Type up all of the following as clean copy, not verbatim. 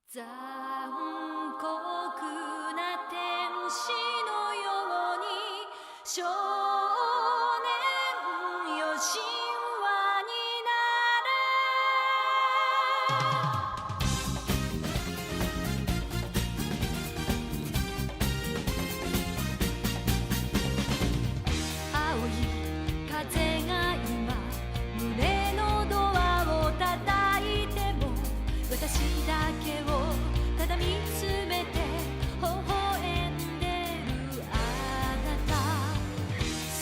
残酷な天使のように少年よ神話になる青い風が今胸のドアを叩いても私だけをただ見つめて微笑んでるあなた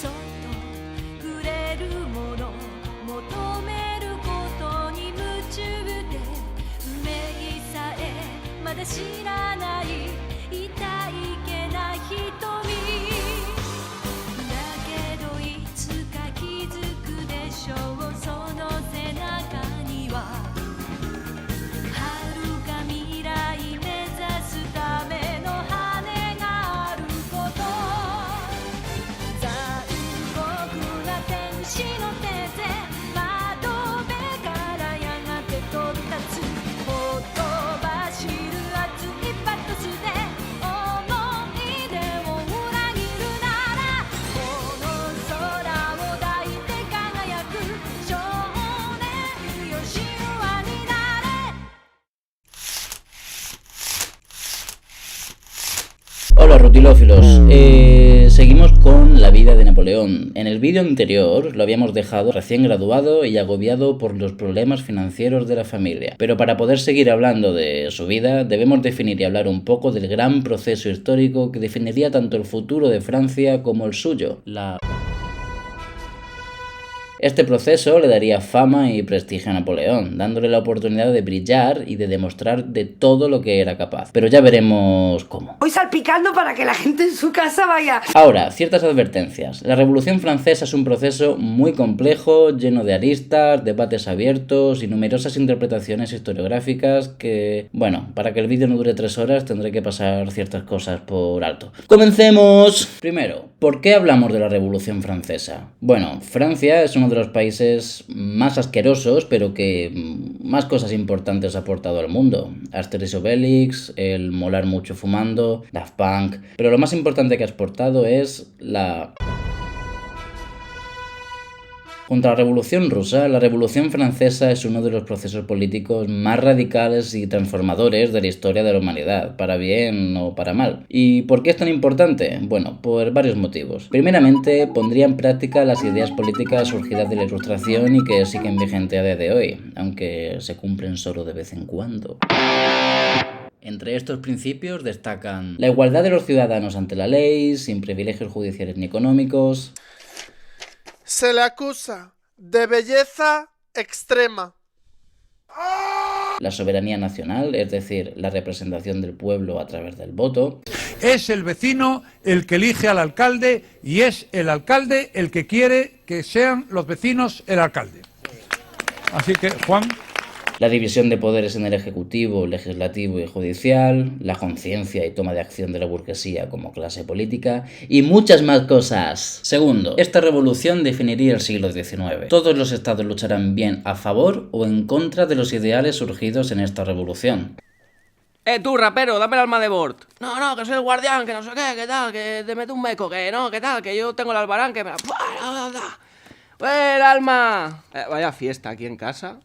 そっと触れるもの求めることに夢中で運命さえまだ知らない痛いけな瞳だけどいつか気づくでしょうその背中にはHola rutilófilos, seguimos con la vida de Napoleón. En el vídeo anterior lo habíamos dejado recién graduado y agobiado por los problemas financieros de la familia. Pero para poder seguir hablando de su vida, debemos definir y hablar un poco del gran proceso histórico que definiría tanto el futuro de Francia como el suyo, Este proceso le daría fama y prestigio a Napoleón, dándole la oportunidad de brillar y de demostrar de todo lo que era capaz. Pero ya veremos cómo. Voy salpicando para que la gente en su casa vaya. Ahora, ciertas advertencias. La Revolución Francesa es un proceso muy complejo, lleno de aristas, debates abiertos y numerosas interpretaciones historiográficas que, bueno, para que el vídeo no dure 3 horas tendré que pasar ciertas cosas por alto. ¡Comencemos! Primero, ¿por qué hablamos de la Revolución Francesa? Bueno, Francia es uno de los países más asquerosos, pero que más cosas importantes ha aportado al mundo. Asterix y Obelix, el molar mucho fumando, Daft Punk... Pero lo más importante que ha exportado es la... Junto a la Revolución Rusa, la Revolución Francesa es uno de los procesos políticos más radicales y transformadores de la historia de la humanidad, para bien o para mal. ¿Y por qué es tan importante? Bueno, por varios motivos. Primeramente, pondría en práctica las ideas políticas surgidas de la Ilustración y que siguen vigentes a día de hoy, aunque se cumplen solo de vez en cuando. Entre estos principios destacan la igualdad de los ciudadanos ante la ley, sin privilegios judiciales ni económicos. Se le acusa de belleza extrema. La soberanía nacional, es decir, la representación del pueblo a través del voto. Es el vecino el que elige al alcalde y es el alcalde el que quiere que sean los vecinos el alcalde. Así que, Juan... La división de poderes en el ejecutivo, legislativo y judicial, la conciencia y toma de acción de la burguesía como clase política y muchas más cosas. Segundo, esta revolución definiría el siglo XIX. Todos los estados lucharán bien a favor o en contra de los ideales surgidos en esta revolución. Tú, rapero, dame el alma de Bort. No, que soy el guardián, que no sé qué, que tal, que te meto un meco, que no, que tal, que yo tengo el albarán, que me la... ¡Pues el alma! Vaya fiesta aquí en casa.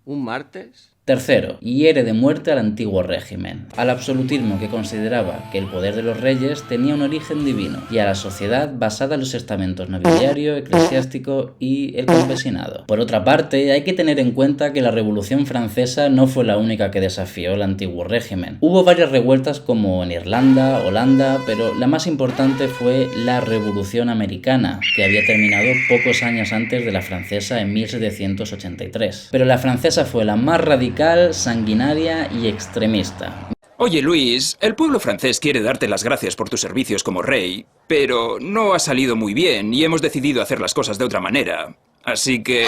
¿Un martes? Tercero, hiere de muerte al antiguo régimen, al absolutismo que consideraba que el poder de los reyes tenía un origen divino, y a la sociedad basada en los estamentos nobiliario, eclesiástico y el campesinado. Por otra parte, hay que tener en cuenta que la Revolución Francesa no fue la única que desafió el antiguo régimen. Hubo varias revueltas como en Irlanda, Holanda, pero la más importante fue la Revolución Americana, que había terminado pocos años antes de la francesa en 1783. Pero la francesa fue la más radical, sanguinaria y extremista. Oye Luis, el pueblo francés quiere darte las gracias por tus servicios como rey, pero no ha salido muy bien y hemos decidido hacer las cosas de otra manera. Así que...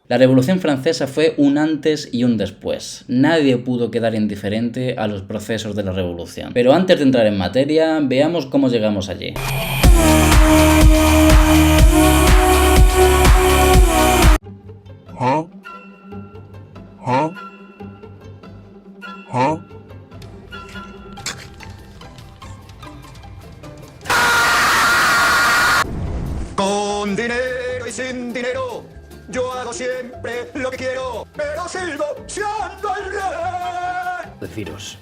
La Revolución Francesa fue un antes y un después. Nadie pudo quedar indiferente a los procesos de la revolución. Pero antes de entrar en materia, veamos cómo llegamos allí. Con dinero y sin dinero, yo hago siempre lo que quiero, pero sigo siendo el rey. Deciros,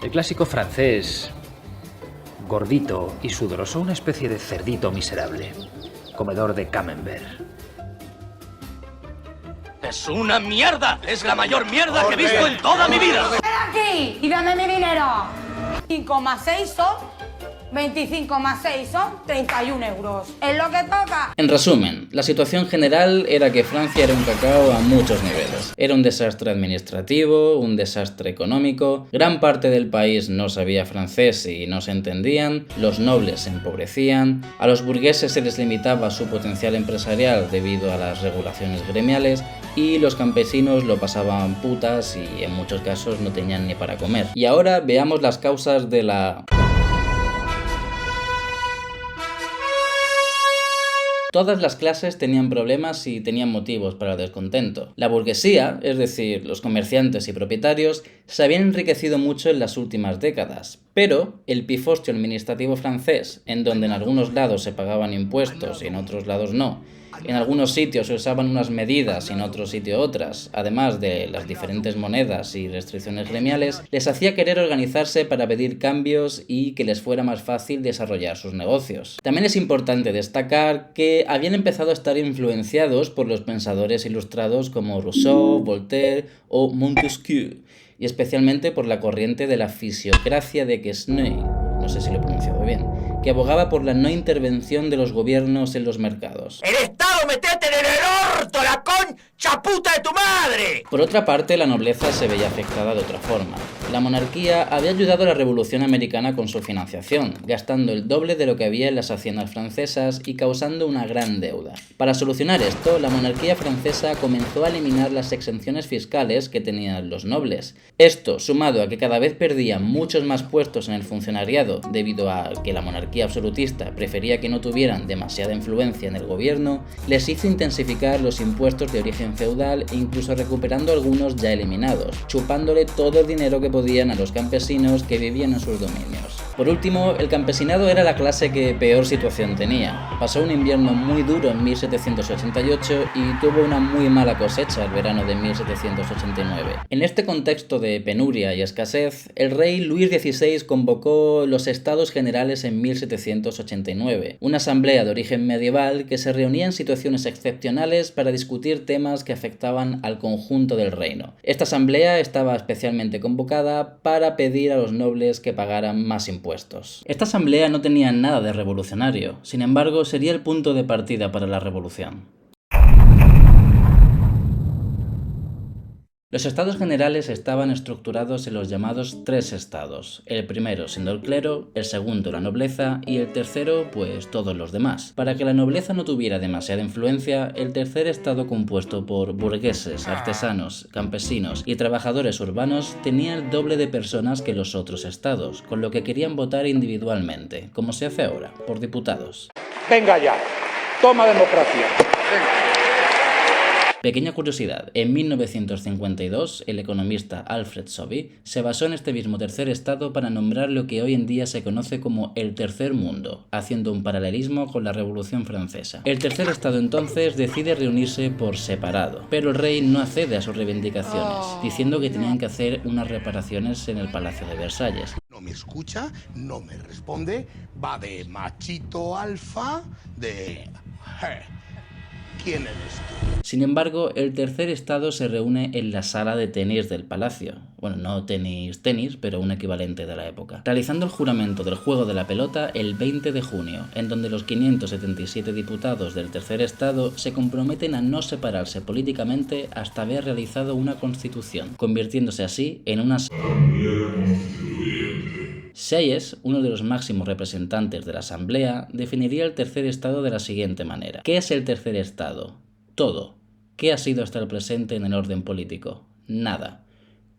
el clásico francés, gordito y sudoroso, una especie de cerdito miserable, comedor de camembert. ¡Es una mierda! ¡Es la mayor mierda que he visto en toda mi vida! ¡Ven aquí y dame mi dinero! 5 más 6 son 25 más 6 son 31 euros. Es lo que toca. En resumen, la situación general era que Francia era un cacao a muchos niveles. Era un desastre administrativo, un desastre económico, gran parte del país no sabía francés y no se entendían, los nobles se empobrecían, a los burgueses se les limitaba su potencial empresarial debido a las regulaciones gremiales y los campesinos lo pasaban putas y en muchos casos no tenían ni para comer. Y ahora veamos las causas de la... Todas las clases tenían problemas y tenían motivos para el descontento. La burguesía, es decir, los comerciantes y propietarios, se habían enriquecido mucho en las últimas décadas, pero el pifostio administrativo francés, en donde en algunos lados se pagaban impuestos y en otros lados no, en algunos sitios se usaban unas medidas y en otros sitios otras, además de las diferentes monedas y restricciones gremiales, les hacía querer organizarse para pedir cambios y que les fuera más fácil desarrollar sus negocios. También es importante destacar que habían empezado a estar influenciados por los pensadores ilustrados como Rousseau, Voltaire o Montesquieu, y especialmente por la corriente de la fisiocracia de Quesnay, no sé si lo he pronunciado bien, que abogaba por la no intervención de los gobiernos en los mercados. ¡El Estado metete en el orto, la concha puta de tu madre! Por otra parte, la nobleza se veía afectada de otra forma. La monarquía había ayudado a la Revolución Americana con su financiación, gastando el doble de lo que había en las haciendas francesas y causando una gran deuda. Para solucionar esto, la monarquía francesa comenzó a eliminar las exenciones fiscales que tenían los nobles. Esto, sumado a que cada vez perdían muchos más puestos en el funcionariado debido a que la monarquía absolutista prefería que no tuvieran demasiada influencia en el gobierno, les hizo intensificar los impuestos de origen feudal e incluso recuperando algunos ya eliminados, chupándole todo el dinero que podían a los campesinos que vivían en sus dominios. Por último, el campesinado era la clase que peor situación tenía. Pasó un invierno muy duro en 1788 y tuvo una muy mala cosecha el verano de 1789. En este contexto de penuria y escasez, el rey Luis XVI convocó los Estados Generales en 1789, una asamblea de origen medieval que se reunía en situaciones excepcionales para discutir temas que afectaban al conjunto del reino. Esta asamblea estaba especialmente convocada para pedir a los nobles que pagaran más impuestos. Esta asamblea no tenía nada de revolucionario, sin embargo sería el punto de partida para la revolución. Los estados generales estaban estructurados en los llamados tres estados, el primero siendo el clero, el segundo la nobleza y el tercero pues todos los demás. Para que la nobleza no tuviera demasiada influencia, el tercer estado compuesto por burgueses, artesanos, campesinos y trabajadores urbanos tenía el doble de personas que los otros estados, con lo que querían votar individualmente, como se hace ahora, por diputados. Venga ya, toma democracia. Venga. Pequeña curiosidad, en 1952 el economista Alfred Sobey se basó en este mismo tercer estado para nombrar lo que hoy en día se conoce como el tercer mundo, haciendo un paralelismo con la Revolución Francesa. El tercer estado entonces decide reunirse por separado, pero el rey no accede a sus reivindicaciones, diciendo que tenían que hacer unas reparaciones en el Palacio de Versalles. No me escucha, no me responde, va de machito alfa, de... ¿Quién eres tú? Sin embargo, el tercer estado se reúne en la sala de tenis del palacio. Bueno, no tenis, pero un equivalente de la época. Realizando el juramento del juego de la pelota el 20 de junio, en donde los 577 diputados del tercer estado se comprometen a no separarse políticamente hasta haber realizado una constitución, convirtiéndose así en una... Sieyès, uno de los máximos representantes de la Asamblea, definiría el tercer estado de la siguiente manera. ¿Qué es el tercer estado? Todo. ¿Qué ha sido hasta el presente en el orden político? Nada.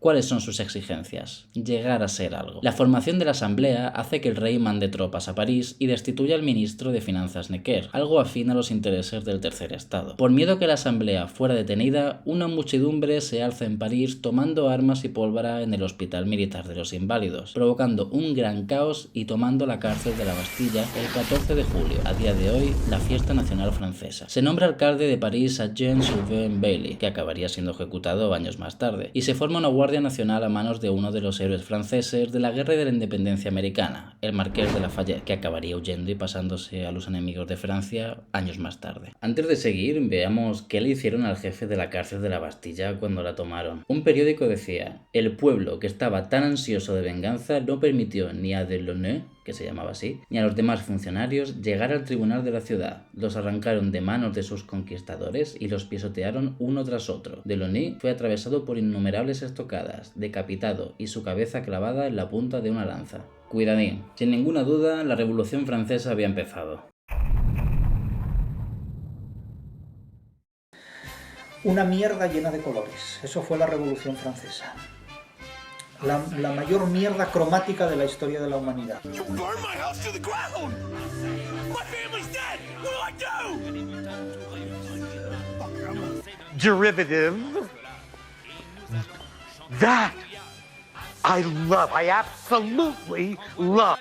¿Cuáles son sus exigencias? Llegar a ser algo. La formación de la Asamblea hace que el rey mande tropas a París y destituya al ministro de Finanzas Necker, algo afín a los intereses del Tercer Estado. Por miedo a que la Asamblea fuera detenida, una muchedumbre se alza en París tomando armas y pólvora en el Hospital Militar de los Inválidos, provocando un gran caos y tomando la cárcel de la Bastilla el 14 de julio, a día de hoy la fiesta nacional francesa. Se nombra alcalde de París a Jean-Sylvain Bailly, que acabaría siendo ejecutado años más tarde, y se forma una guardia nacional a manos de uno de los héroes franceses de la Guerra de la Independencia Americana, el Marqués de Lafayette, que acabaría huyendo y pasándose a los enemigos de Francia años más tarde. Antes de seguir, veamos qué le hicieron al jefe de la cárcel de la Bastilla cuando la tomaron. Un periódico decía: el pueblo, que estaba tan ansioso de venganza, no permitió ni a Delaunay, que se llamaba así, ni a los demás funcionarios llegar al tribunal de la ciudad. Los arrancaron de manos de sus conquistadores y los pisotearon uno tras otro. Delaunay fue atravesado por innumerables estocadas, decapitado y su cabeza clavada en la punta de una lanza. Cuidadín. Sin ninguna duda, la Revolución Francesa había empezado. Una mierda llena de colores. Eso fue la Revolución Francesa. La mayor mierda cromática de la historia de la humanidad. Derivative. That I love. I absolutely love.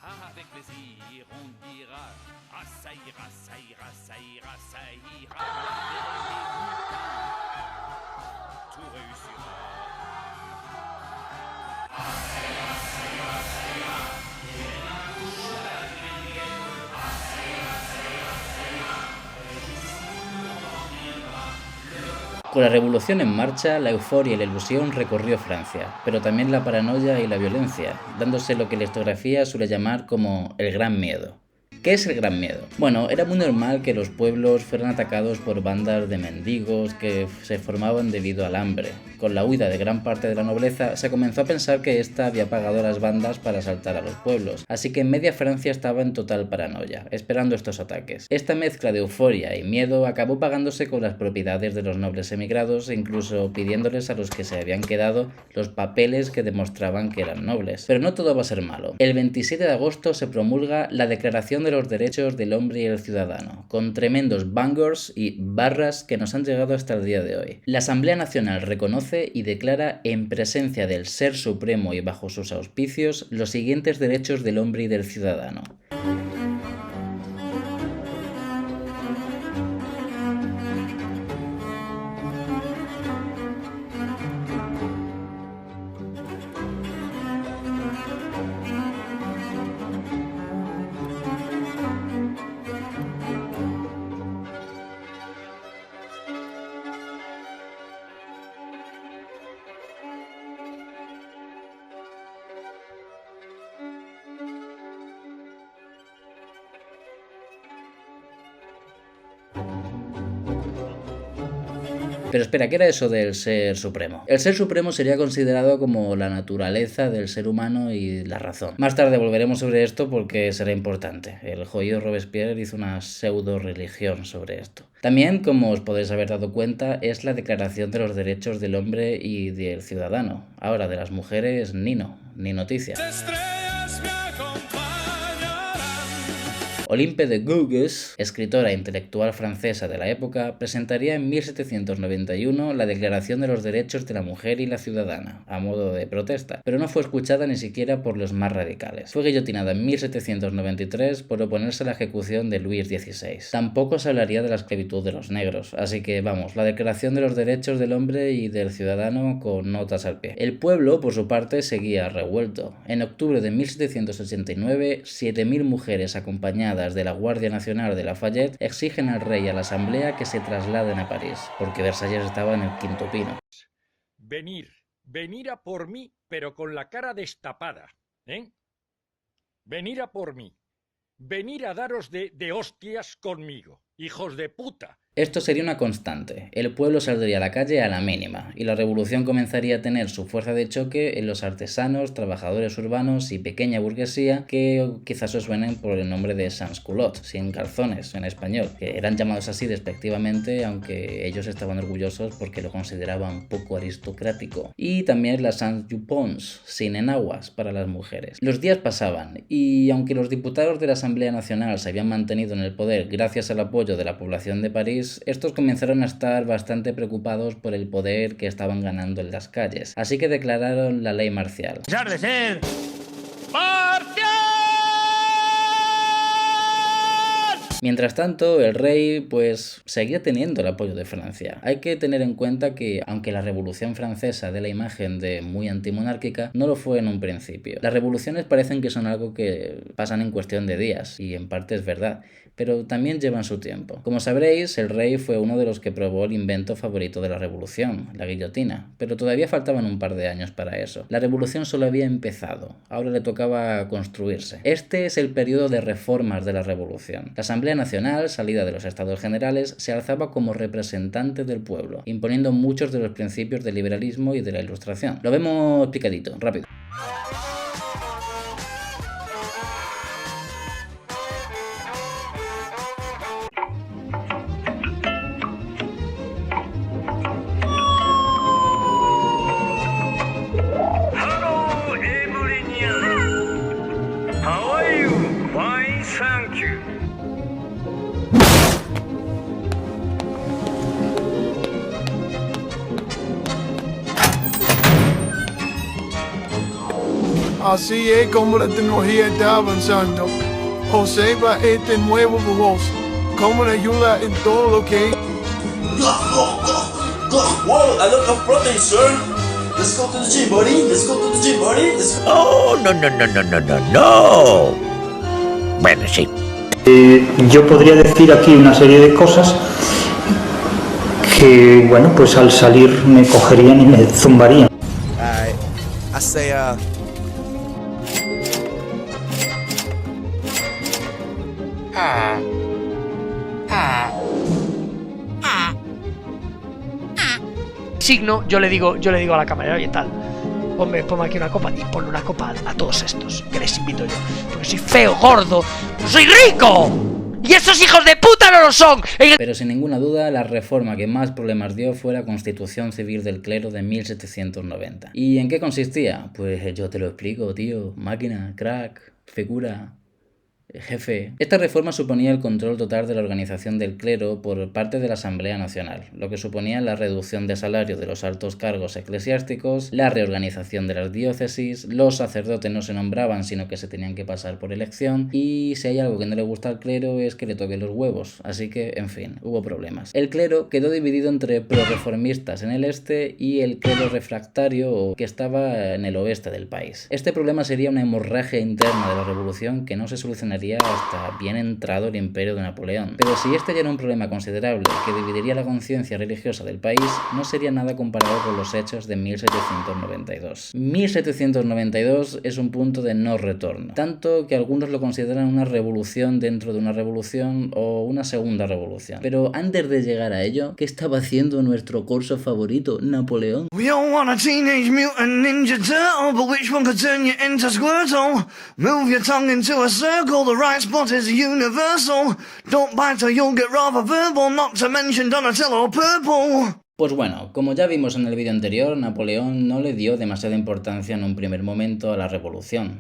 Avec plaisir, on dira ah ça ira, ça ira, ça ira, ça ira. Tout réussira. Con la revolución en marcha, la euforia y la ilusión recorrió Francia, pero también la paranoia y la violencia, dándose lo que la historiografía suele llamar como el Gran Miedo. ¿Qué es el Gran Miedo? Bueno, era muy normal que los pueblos fueran atacados por bandas de mendigos que se formaban debido al hambre. Con la huida de gran parte de la nobleza, se comenzó a pensar que ésta había pagado a las bandas para asaltar a los pueblos, así que media Francia estaba en total paranoia, esperando estos ataques. Esta mezcla de euforia y miedo acabó pagándose con las propiedades de los nobles emigrados e incluso pidiéndoles a los que se habían quedado los papeles que demostraban que eran nobles. Pero no todo va a ser malo. El 27 de agosto se promulga la Declaración de los Derechos del Hombre y el Ciudadano, con tremendos bangers y barras que nos han llegado hasta el día de hoy. La Asamblea Nacional reconoce y declara en presencia del Ser Supremo y bajo sus auspicios los siguientes derechos del hombre y del ciudadano. Pero espera, ¿qué era eso del Ser Supremo? El Ser Supremo sería considerado como la naturaleza del ser humano y la razón. Más tarde volveremos sobre esto porque será importante. El jodido Robespierre hizo una pseudo-religión sobre esto. También, como os podéis haber dado cuenta, es la Declaración de los Derechos del Hombre y del Ciudadano. Ahora, de las mujeres, ni noticia. Olympe de Gouges, escritora e intelectual francesa de la época, presentaría en 1791 la Declaración de los Derechos de la Mujer y la Ciudadana, a modo de protesta, pero no fue escuchada ni siquiera por los más radicales. Fue guillotinada en 1793 por oponerse a la ejecución de Luis XVI. Tampoco se hablaría de la esclavitud de los negros, así que vamos, la Declaración de los Derechos del Hombre y del Ciudadano con notas al pie. El pueblo, por su parte, seguía revuelto. En octubre de 1789, 7.000 mujeres acompañadas de la Guardia Nacional de Lafayette exigen al rey y a la Asamblea que se trasladen a París, porque Versalles estaba en el quinto pino. Venir a por mí, pero con la cara destapada, ¿eh? Venir a por mí, venir a daros de hostias conmigo. hijos de puta. Esto sería una constante. El pueblo saldría a la calle a la mínima, y la revolución comenzaría a tener su fuerza de choque en los artesanos, trabajadores urbanos y pequeña burguesía, que quizás os suenen por el nombre de sans-culottes, sin calzones en español, que eran llamados así despectivamente, aunque ellos estaban orgullosos porque lo consideraban poco aristocrático. Y también las sans-jupons, sin enaguas para las mujeres. Los días pasaban, y aunque los diputados de la Asamblea Nacional se habían mantenido en el poder gracias al apoyo de la población de París, estos comenzaron a estar bastante preocupados por el poder que estaban ganando en las calles, así que declararon la ley marcial. ¡De ser marcial! Mientras tanto, el rey pues seguía teniendo el apoyo de Francia. Hay que tener en cuenta que, aunque la Revolución Francesa dé la imagen de muy antimonárquica, no lo fue en un principio. Las revoluciones parecen que son algo que pasan en cuestión de días, y en parte es verdad, pero también llevan su tiempo. Como sabréis, el rey fue uno de los que probó el invento favorito de la revolución, la guillotina, pero todavía faltaban un par de años para eso. La revolución solo había empezado, ahora le tocaba construirse. Este es el periodo de reformas de la revolución. La Asamblea Nacional, salida de los Estados Generales, se alzaba como representante del pueblo, imponiendo muchos de los principios del liberalismo y de la Ilustración. Lo vemos picadito, rápido. Así es como la tecnología está avanzando. Observa este nuevo robot, cómo le ayuda en todo lo que... Whoa, a lot of protein, sir. Let's go to the gym, buddy. Let's go to the gym, buddy. Oh, no. Bueno, sí. Yo podría decir aquí una serie de cosas que, bueno, pues al salir me cogerían y me zumbarían. I say, Signo, yo le digo a la camarera, oye tal, ponme aquí una copa y ponle una copa a todos estos que les invito yo, porque soy feo, gordo, ¡no soy rico! ¡Y esos hijos de puta no lo son! Pero sin ninguna duda, la reforma que más problemas dio fue la Constitución Civil del Clero de 1790. ¿Y en qué consistía? Pues yo te lo explico, tío. Máquina, crack, figura... jefe. Esta reforma suponía el control total de la organización del clero por parte de la Asamblea Nacional, lo que suponía la reducción de salario de los altos cargos eclesiásticos, la reorganización de las diócesis, los sacerdotes no se nombraban sino que se tenían que pasar por elección, y si hay algo que no le gusta al clero es que le toquen los huevos, así que, en fin, hubo problemas. El clero quedó dividido entre pro-reformistas en el este y el clero refractario que estaba en el oeste del país. Este problema sería una hemorragia interna de la revolución que no se solucionaría hasta bien entrado el imperio de Napoleón. Pero si este ya era un problema considerable que dividiría la conciencia religiosa del país, no sería nada comparado con los hechos de 1792. 1792 es un punto de no retorno, tanto que algunos lo consideran una revolución dentro de una revolución o una segunda revolución. Pero antes de llegar a ello, ¿qué estaba haciendo nuestro corso favorito, Napoleón? We all want a teenage mutant ninja turtle, but which one could turn you into Squirtle? Move your tongue into a circle, the right spot is universal. Don't bite or you'll get rather verbal, not to mention Donatello Purple. Pues bueno, como ya vimos en el vídeo anterior, Napoleón no le dio demasiada importancia en un primer momento a la revolución.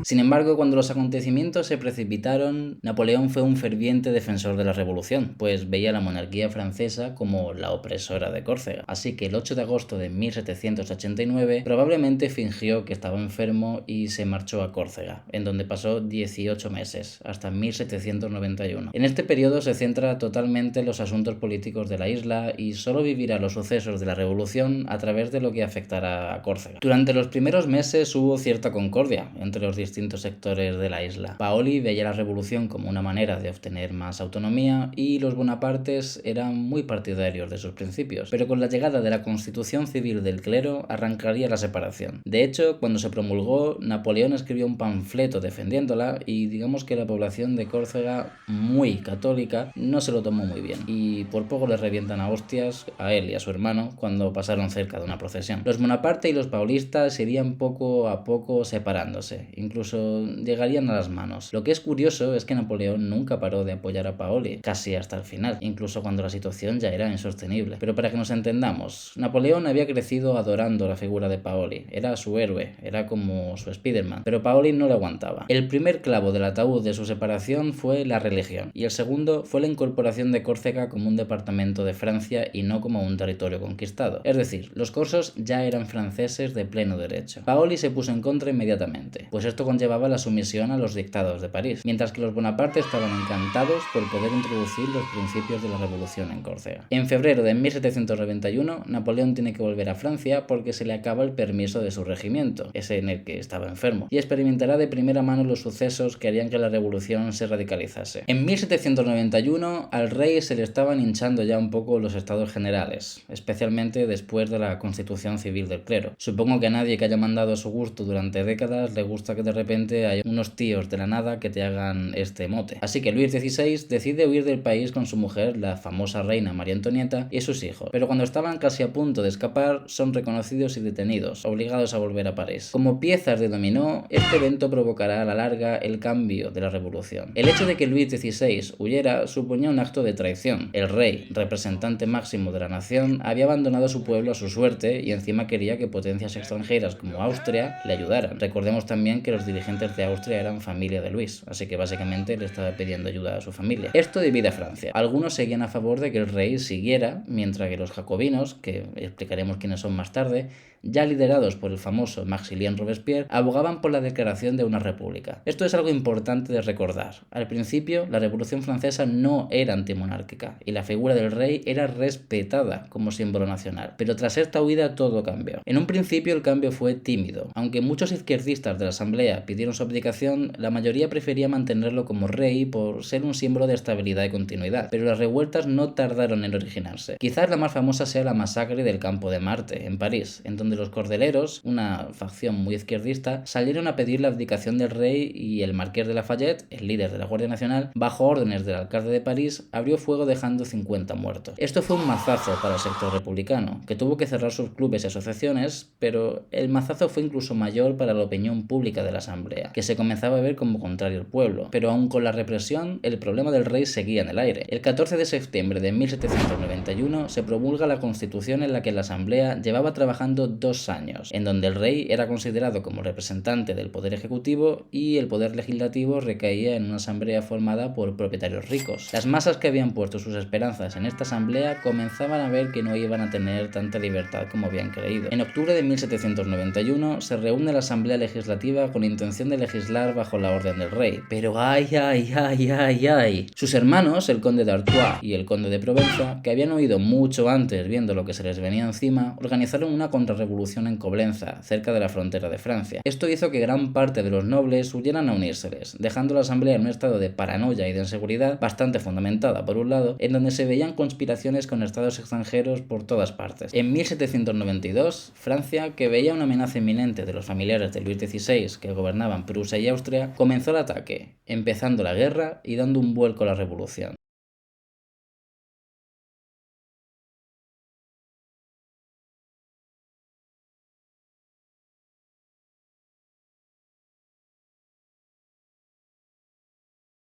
Sin embargo, cuando los acontecimientos se precipitaron, Napoleón fue un ferviente defensor de la revolución, pues veía a la monarquía francesa como la opresora de Córcega. Así que el 8 de agosto de 1789 probablemente fingió que estaba enfermo y se marchó a Córcega, en donde pasó 18 meses, hasta 1791. En este periodo se centra totalmente en los asuntos políticos de la isla y solo vivirá los sucesos de la revolución a través de lo que afectará a Córcega. Durante los primeros meses hubo cierta concordia entre los los distintos sectores de la isla. Paoli veía la revolución como una manera de obtener más autonomía y los Bonapartes eran muy partidarios de sus principios, pero con la llegada de la Constitución Civil del clero arrancaría la separación. De hecho, cuando se promulgó, Napoleón escribió un panfleto defendiéndola y digamos que la población de Córcega, muy católica, no se lo tomó muy bien y por poco le revientan a hostias a él y a su hermano cuando pasaron cerca de una procesión. Los Bonaparte y los paulistas irían poco a poco separándose, incluso llegarían a las manos. Lo que es curioso es que Napoleón nunca paró de apoyar a Paoli, casi hasta el final, incluso cuando la situación ya era insostenible. Pero para que nos entendamos, Napoleón había crecido adorando la figura de Paoli, era su héroe, era como su Spiderman, pero Paoli no le aguantaba. El primer clavo del ataúd de su separación fue la religión, y el segundo fue la incorporación de Córcega como un departamento de Francia y no como un territorio conquistado. Es decir, los corsos ya eran franceses de pleno derecho. Paoli se puso en contra inmediatamente, pues esto conllevaba la sumisión a los dictados de París, mientras que los Bonaparte estaban encantados por poder introducir los principios de la revolución en Córcega. En febrero de 1791, Napoleón tiene que volver a Francia porque se le acaba el permiso de su regimiento, ese en el que estaba enfermo, y experimentará de primera mano los sucesos que harían que la revolución se radicalizase. En 1791 al rey se le estaban hinchando ya un poco los estados generales, especialmente después de la Constitución Civil del clero. Supongo que a nadie que haya mandado a su gusto durante décadas le gusta que de repente haya unos tíos de la nada que te hagan este mote. Así que Luis XVI decide huir del país con su mujer, la famosa reina María Antonieta, y sus hijos, pero cuando estaban casi a punto de escapar son reconocidos y detenidos, obligados a volver a París. Como piezas de dominó, este evento provocará a la larga el cambio de la revolución. El hecho de que Luis XVI huyera suponía un acto de traición. El rey, representante máximo de la nación, había abandonado a su pueblo a su suerte y encima quería que potencias extranjeras como Austria le ayudaran. Recordemos también que los dirigentes de Austria eran familia de Luis, así que básicamente le estaba pidiendo ayuda a su familia. Esto divide a Francia. Algunos seguían a favor de que el rey siguiera, mientras que los jacobinos, que explicaremos quiénes son más tarde, ya liderados por el famoso Maximilien Robespierre, abogaban por la declaración de una república. Esto es algo importante de recordar. Al principio, la Revolución Francesa no era antimonárquica y la figura del rey era respetada como símbolo nacional. Pero tras esta huida todo cambió. En un principio el cambio fue tímido. Aunque muchos izquierdistas de la Asamblea pidieron su abdicación, la mayoría prefería mantenerlo como rey por ser un símbolo de estabilidad y continuidad. Pero las revueltas no tardaron en originarse. Quizás la más famosa sea la masacre del Campo de Marte, en París, en donde los Cordeleros, una facción muy izquierdista, salieron a pedir la abdicación del rey y el marqués de Lafayette, el líder de la Guardia Nacional, bajo órdenes del alcalde de París, abrió fuego dejando 50 muertos. Esto fue un mazazo para el sector republicano, que tuvo que cerrar sus clubes y asociaciones, pero el mazazo fue incluso mayor para la opinión pública de la Asamblea, que se comenzaba a ver como contrario al pueblo. Pero aún con la represión, el problema del rey seguía en el aire. El 14 de septiembre de 1791 se promulga la Constitución en la que la Asamblea llevaba trabajando 2 años, en donde el rey era considerado como representante del poder ejecutivo y el poder legislativo recaía en una asamblea formada por propietarios ricos. Las masas que habían puesto sus esperanzas en esta asamblea comenzaban a ver que no iban a tener tanta libertad como habían creído. En octubre de 1791 se reúne la asamblea legislativa con intención de legislar bajo la orden del rey, pero ay, sus hermanos, el conde de Artois y el conde de Provenza, que habían huido mucho antes viendo lo que se les venía encima, organizaron una contrarrevolución en Coblenza, cerca de la frontera de Francia. Esto hizo que gran parte de los nobles huyeran a unírseles, dejando la asamblea en un estado de paranoia y de inseguridad bastante fundamentada por un lado, en donde se veían conspiraciones con estados extranjeros por todas partes. En 1792, Francia, que veía una amenaza inminente de los familiares de Luis XVI que gobernaban Prusia y Austria, comenzó el ataque, empezando la guerra y dando un vuelco a la revolución.